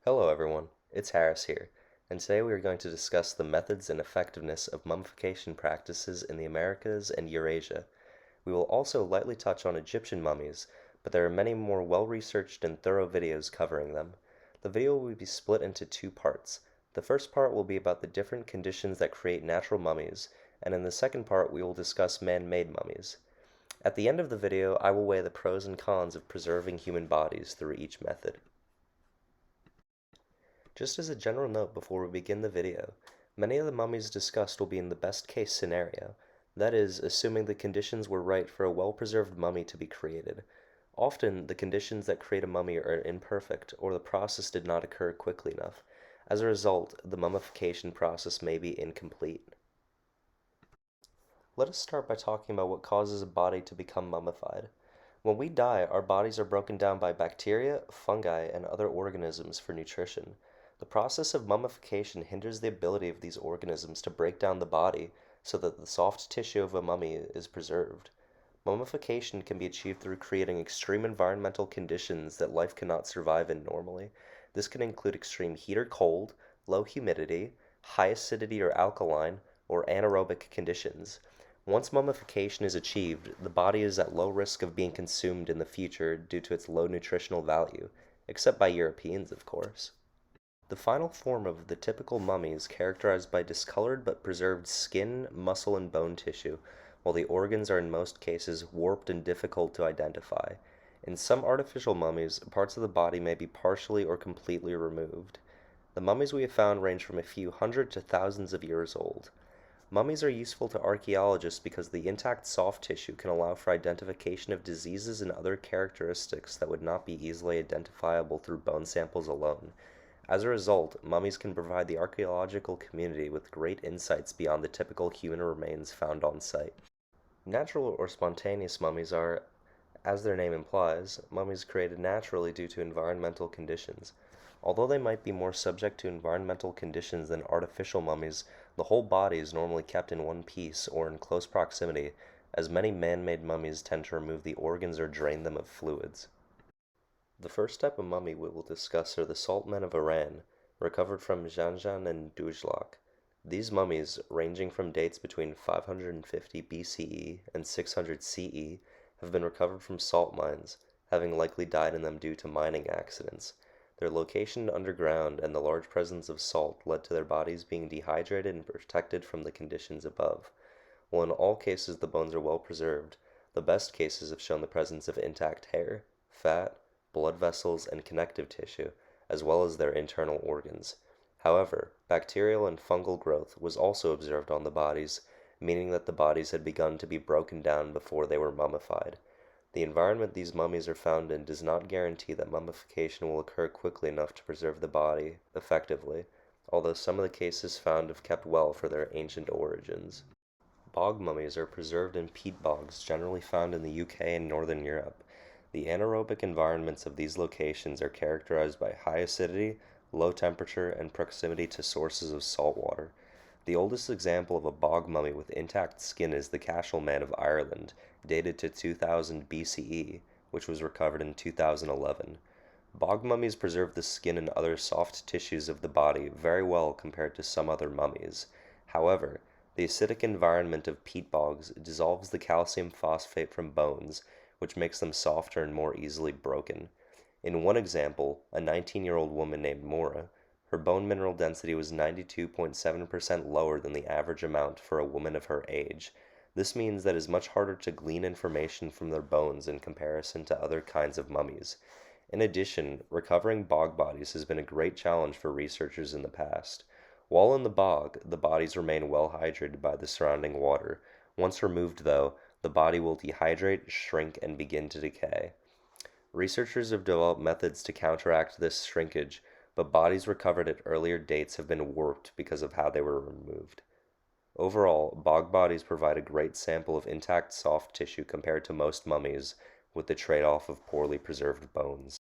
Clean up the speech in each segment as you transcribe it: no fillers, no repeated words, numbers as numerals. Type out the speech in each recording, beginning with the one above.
Hello everyone, it's Harris here, and today we are going to discuss the methods and effectiveness of mummification practices in the Americas and Eurasia. We will also lightly touch on Egyptian mummies, but there are many more well-researched and thorough videos covering them. The video will be split into two parts. The first part will be about the different conditions that create natural mummies, and in the second part we will discuss man-made mummies. At the end of the video, I will weigh the pros and cons of preserving human bodies through each method. Just as a general note before we begin the video, many of the mummies discussed will be in the best case scenario, that is, assuming the conditions were right for a well-preserved mummy to be created. Often, the conditions that create a mummy are imperfect, or the process did not occur quickly enough. As a result, the mummification process may be incomplete. Let us start by talking about what causes a body to become mummified. When we die, our bodies are broken down by bacteria, fungi, and other organisms for nutrition. The process of mummification hinders the ability of these organisms to break down the body so that the soft tissue of a mummy is preserved. Mummification can be achieved through creating extreme environmental conditions that life cannot survive in normally. This can include extreme heat or cold, low humidity, high acidity or alkaline, or anaerobic conditions. Once mummification is achieved, the body is at low risk of being consumed in the future due to its low nutritional value, except by Europeans, of course. The final form of the typical mummy is characterized by discolored but preserved skin, muscle, and bone tissue, while the organs are in most cases warped and difficult to identify. In some artificial mummies, parts of the body may be partially or completely removed. The mummies we have found range from a few hundred to thousands of years old. Mummies are useful to archaeologists because the intact soft tissue can allow for identification of diseases and other characteristics that would not be easily identifiable through bone samples alone. As a result, mummies can provide the archaeological community with great insights beyond the typical human remains found on site. Natural or spontaneous mummies are, as their name implies, mummies created naturally due to environmental conditions. Although they might be more subject to environmental conditions than artificial mummies, the whole body is normally kept in one piece or in close proximity, as many man-made mummies tend to remove the organs or drain them of fluids. The first type of mummy we will discuss are the salt men of Iran, recovered from Zanjan and Dujlak. These mummies, ranging from dates between 550 BCE and 600 CE, have been recovered from salt mines, having likely died in them due to mining accidents. Their location underground and the large presence of salt led to their bodies being dehydrated and protected from the conditions above. While in all cases the bones are well preserved, the best cases have shown the presence of intact hair, fat, blood vessels, and connective tissue, as well as their internal organs. However, bacterial and fungal growth was also observed on the bodies, meaning that the bodies had begun to be broken down before they were mummified. The environment these mummies are found in does not guarantee that mummification will occur quickly enough to preserve the body effectively, although some of the cases found have kept well for their ancient origins. Bog mummies are preserved in peat bogs generally found in the UK and Northern Europe. The anaerobic environments of these locations are characterized by high acidity, low temperature, and proximity to sources of salt water. The oldest example of a bog mummy with intact skin is the Cashel Man of Ireland, dated to 2000 BCE, which was recovered in 2011. Bog mummies preserve the skin and other soft tissues of the body very well compared to some other mummies. However, the acidic environment of peat bogs dissolves the calcium phosphate from bones, which makes them softer and more easily broken. In one example, a 19-year-old woman named Mora, her bone mineral density was 92.7% lower than the average amount for a woman of her age. This means that it is much harder to glean information from their bones in comparison to other kinds of mummies. In addition, recovering bog bodies has been a great challenge for researchers in the past. While in the bog, the bodies remain well hydrated by the surrounding water. Once removed, though, the body will dehydrate, shrink, and begin to decay. Researchers have developed methods to counteract this shrinkage, but bodies recovered at earlier dates have been warped because of how they were removed. Overall, bog bodies provide a great sample of intact soft tissue compared to most mummies, with the trade-off of poorly preserved bones.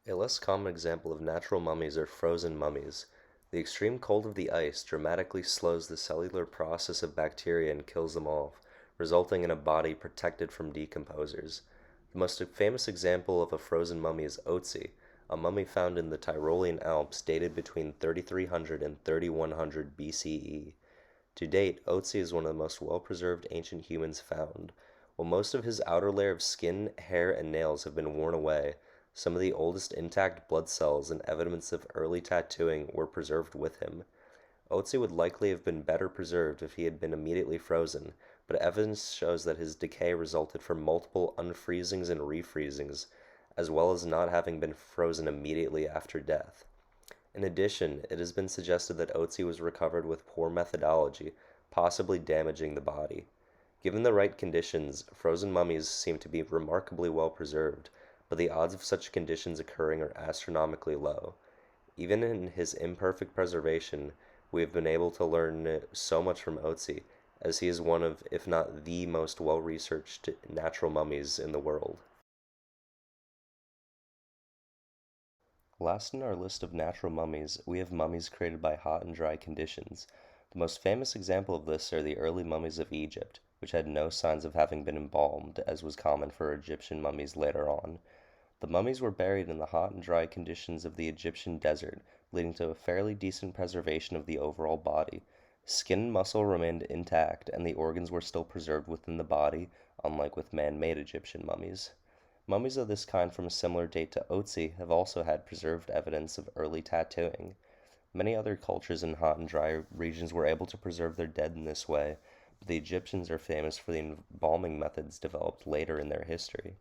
A less common example of natural mummies are frozen mummies. The extreme cold of the ice dramatically slows the cellular process of bacteria and kills them off, resulting in a body protected from decomposers. The most famous example of a frozen mummy is Otzi, a mummy found in the Tyrolean Alps dated between 3300 and 3100 BCE. To date, Otzi is one of the most well-preserved ancient humans found. While most of his outer layer of skin, hair, and nails have been worn away, some of the oldest intact blood cells and evidence of early tattooing were preserved with him. Otzi would likely have been better preserved if he had been immediately frozen, but evidence shows that his decay resulted from multiple unfreezings and refreezings, as well as not having been frozen immediately after death. In addition, it has been suggested that Otzi was recovered with poor methodology, possibly damaging the body. Given the right conditions, frozen mummies seem to be remarkably well preserved, but the odds of such conditions occurring are astronomically low. Even in his imperfect preservation, we have been able to learn so much from Otzi, as he is one of, if not the most well-researched natural mummies in the world. Last in our list of natural mummies, we have mummies created by hot and dry conditions. The most famous example of this are the early mummies of Egypt, which had no signs of having been embalmed, as was common for Egyptian mummies later on. The mummies were buried in the hot and dry conditions of the Egyptian desert, leading to a fairly decent preservation of the overall body. Skin and muscle remained intact, and the organs were still preserved within the body, unlike with man-made Egyptian mummies. Mummies of this kind from a similar date to Otzi have also had preserved evidence of early tattooing. Many other cultures in hot and dry regions were able to preserve their dead in this way, but the Egyptians are famous for the embalming methods developed later in their history.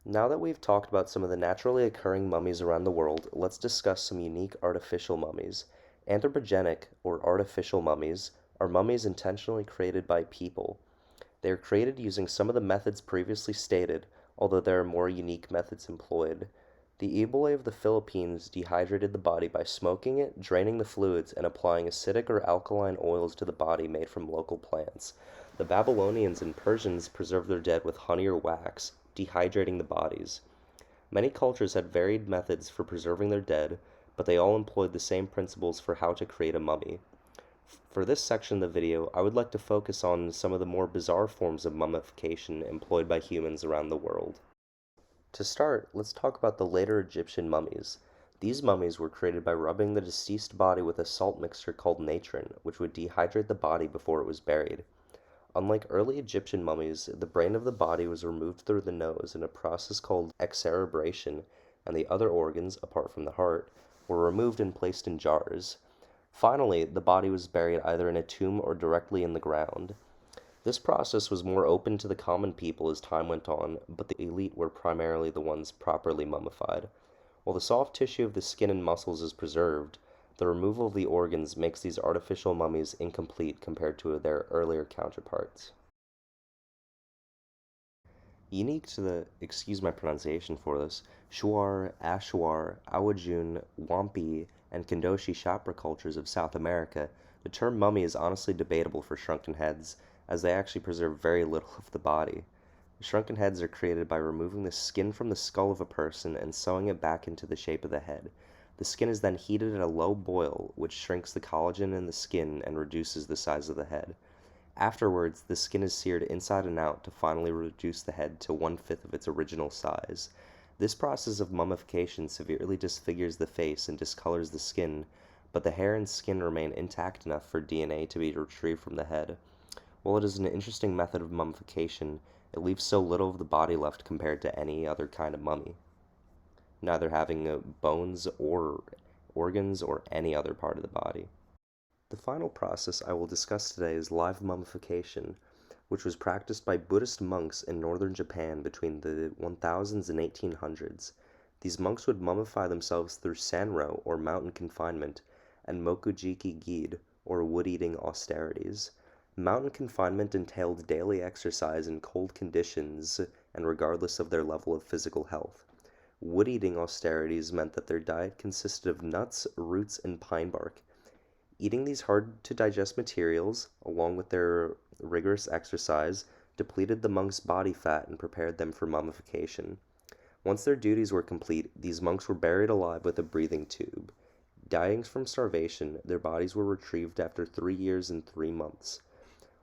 Now that we've talked about some of the naturally occurring mummies around the world, let's discuss some unique artificial mummies. Anthropogenic, or artificial mummies, are mummies intentionally created by people. They are created using some of the methods previously stated, although there are more unique methods employed. The Ebola of the Philippines dehydrated the body by smoking it, draining the fluids, and applying acidic or alkaline oils to the body made from local plants. The Babylonians and Persians preserved their dead with honey or wax, dehydrating the bodies. Many cultures had varied methods for preserving their dead, but they all employed the same principles for how to create a mummy. For this section of the video, I would like to focus on some of the more bizarre forms of mummification employed by humans around the world. To start, let's talk about the later Egyptian mummies. These mummies were created by rubbing the deceased body with a salt mixture called natron, which would dehydrate the body before it was buried. Unlike early Egyptian mummies, the brain of the body was removed through the nose in a process called excerebration, and the other organs, apart from the heart, were removed and placed in jars. Finally, the body was buried either in a tomb or directly in the ground. This process was more open to the common people as time went on, but the elite were primarily the ones properly mummified. While the soft tissue of the skin and muscles is preserved, the removal of the organs makes these artificial mummies incomplete compared to their earlier counterparts. Unique to the, excuse my pronunciation for this, Shuar, Ashuar, Awajun, Wampi, and Kandoshi Shapra cultures of South America, the term mummy is honestly debatable for shrunken heads, as they actually preserve very little of the body. The shrunken heads are created by removing the skin from the skull of a person and sewing it back into the shape of the head. The skin is then heated at a low boil, which shrinks the collagen in the skin and reduces the size of the head. Afterwards, the skin is seared inside and out to finally reduce the head to 1/5 of its original size. This process of mummification severely disfigures the face and discolors the skin, but the hair and skin remain intact enough for DNA to be retrieved from the head. While it is an interesting method of mummification, it leaves so little of the body left compared to any other kind of mummy, neither having bones or organs or any other part of the body. The final process I will discuss today is live mummification, which was practiced by Buddhist monks in northern Japan between the 1000s and 1800s. These monks would mummify themselves through sanro, or mountain confinement, and mokujiki gid, or wood-eating austerities. Mountain confinement entailed daily exercise in cold conditions and regardless of their level of physical health. Wood-eating austerities meant that their diet consisted of nuts, roots, and pine bark. Eating these hard-to-digest materials, along with their rigorous exercise, depleted the monks' body fat and prepared them for mummification. Once their duties were complete, these monks were buried alive with a breathing tube. Dying from starvation, their bodies were retrieved after 3 years and 3 months.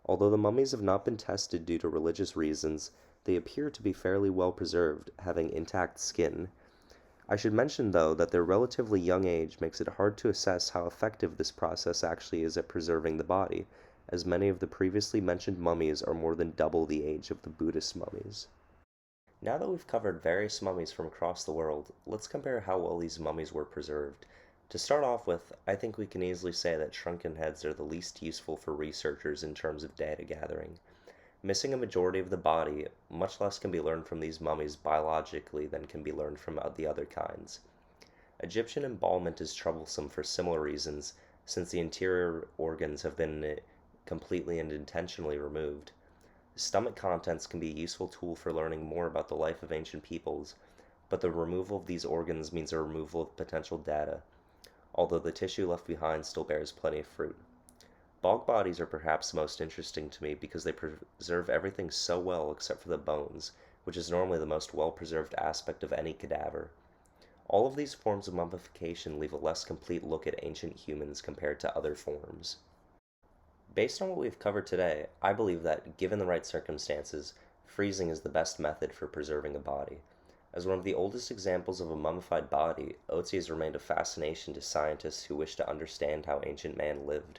Although the mummies have not been tested due to religious reasons, They appear to be fairly well preserved, having intact skin. I should mention, though, that their relatively young age makes it hard to assess how effective this process actually is at preserving the body, as many of the previously mentioned mummies are more than double the age of the Buddhist mummies. Now that we've covered various mummies from across the world, let's compare how well these mummies were preserved. To start off with, I think we can easily say that shrunken heads are the least useful for researchers in terms of data gathering. Missing a majority of the body, much less can be learned from these mummies biologically than can be learned from the other kinds. Egyptian embalmment is troublesome for similar reasons, since the interior organs have been completely and intentionally removed. Stomach contents can be a useful tool for learning more about the life of ancient peoples, but the removal of these organs means a removal of potential data, although the tissue left behind still bears plenty of fruit. Bog bodies are perhaps most interesting to me because they preserve everything so well except for the bones, which is normally the most well-preserved aspect of any cadaver. All of these forms of mummification leave a less complete look at ancient humans compared to other forms. Based on what we've covered today, I believe that, given the right circumstances, freezing is the best method for preserving a body. As one of the oldest examples of a mummified body, Otzi has remained a fascination to scientists who wish to understand how ancient man lived.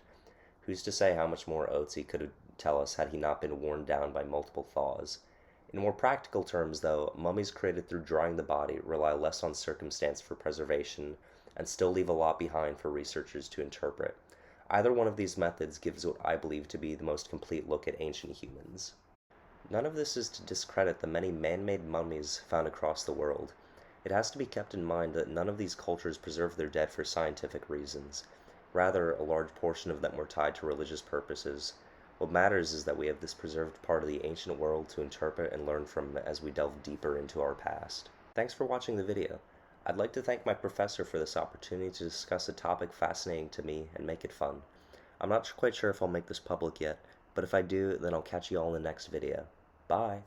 Who's to say how much more Otzi could tell us had he not been worn down by multiple thaws? In more practical terms, though, mummies created through drying the body rely less on circumstance for preservation and still leave a lot behind for researchers to interpret. Either one of these methods gives what I believe to be the most complete look at ancient humans. None of this is to discredit the many man-made mummies found across the world. It has to be kept in mind that none of these cultures preserved their dead for scientific reasons. Rather, a large portion of them were tied to religious purposes. What matters is that we have this preserved part of the ancient world to interpret and learn from as we delve deeper into our past. Thanks for watching the video. I'd like to thank my professor for this opportunity to discuss a topic fascinating to me and make it fun. I'm not quite sure if I'll make this public yet, but if I do, then I'll catch you all in the next video. Bye!